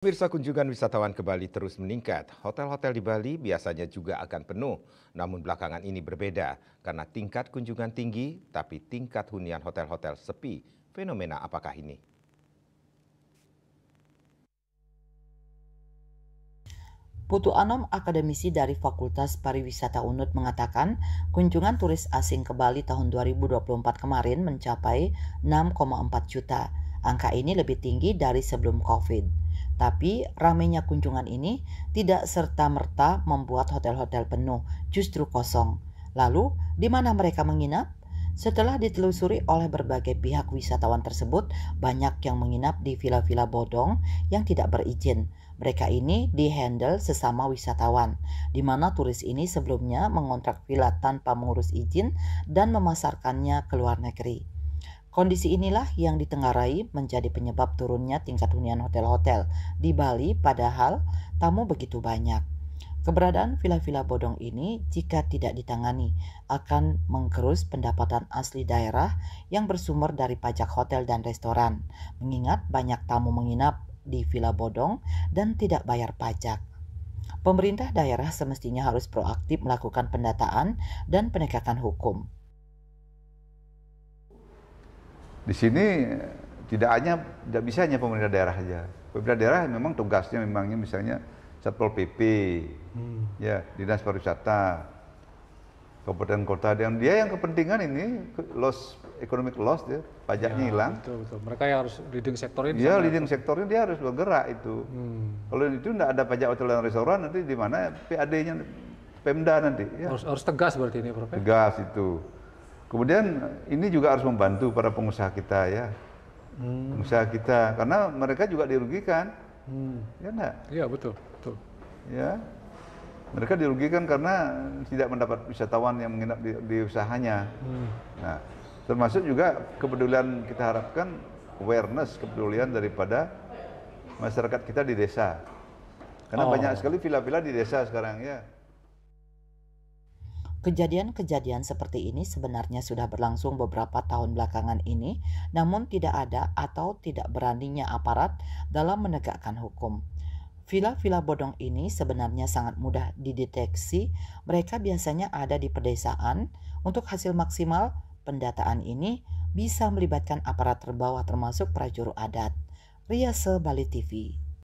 Pemirsa, kunjungan wisatawan ke Bali terus meningkat. Hotel-hotel di Bali biasanya juga akan penuh. Namun belakangan ini berbeda karena tingkat kunjungan tinggi tapi tingkat hunian hotel-hotel sepi. Fenomena apakah ini? Putu Anom, akademisi dari Fakultas Pariwisata UNUD mengatakan, kunjungan turis asing ke Bali tahun 2024 kemarin mencapai 6,4 juta. Angka ini lebih tinggi dari sebelum COVID. Tapi ramainya kunjungan ini tidak serta-merta membuat hotel-hotel penuh, justru kosong. Lalu, di mana mereka menginap? Setelah ditelusuri oleh berbagai pihak, wisatawan tersebut banyak yang menginap di villa-villa bodong yang tidak berizin. Mereka ini dihandle sesama wisatawan, di mana turis ini sebelumnya mengontrak villa tanpa mengurus izin dan memasarkannya ke luar negeri. Kondisi inilah yang ditengarai menjadi penyebab turunnya tingkat hunian hotel-hotel di Bali, padahal tamu begitu banyak. Keberadaan villa-villa bodong ini jika tidak ditangani akan menggerus pendapatan asli daerah yang bersumber dari pajak hotel dan restoran, mengingat banyak tamu menginap di villa bodong dan tidak bayar pajak. Pemerintah daerah semestinya harus proaktif melakukan pendataan dan penegakan hukum. Di sini tidak bisa hanya pemerintah daerah saja. Pemerintah daerah memang tugasnya memangnya misalnya Satpol PP, ya Dinas Pariwisata, kabupaten kota, dan dia yang kepentingan ini economic loss, dia pajaknya hilang. Betul, betul. Mereka yang harus leading sektornya. Dia leading sektornya, dia harus bergerak itu. Kalau itu tidak ada pajak hotel dan restoran, nanti di mana PAD-nya Pemda nanti. Ya. Harus tegas berarti ini, Prof. Tegas itu. Kemudian ini juga harus membantu para pengusaha kita ya, pengusaha kita, karena mereka juga dirugikan, ya enggak? Iya betul, betul. Ya, mereka dirugikan karena tidak mendapat wisatawan yang menginap di usahanya. Nah, termasuk juga kepedulian, kita harapkan awareness, kepedulian daripada masyarakat kita di desa, karena banyak sekali villa-villa di desa sekarang ya. Kejadian-kejadian seperti ini sebenarnya sudah berlangsung beberapa tahun belakangan ini, namun tidak ada atau tidak beraninya aparat dalam menegakkan hukum. Villa-villa bodong ini sebenarnya sangat mudah dideteksi. Mereka biasanya ada di pedesaan. Untuk hasil maksimal, pendataan ini bisa melibatkan aparat terbawah termasuk prajurit adat. Riase Bali TV.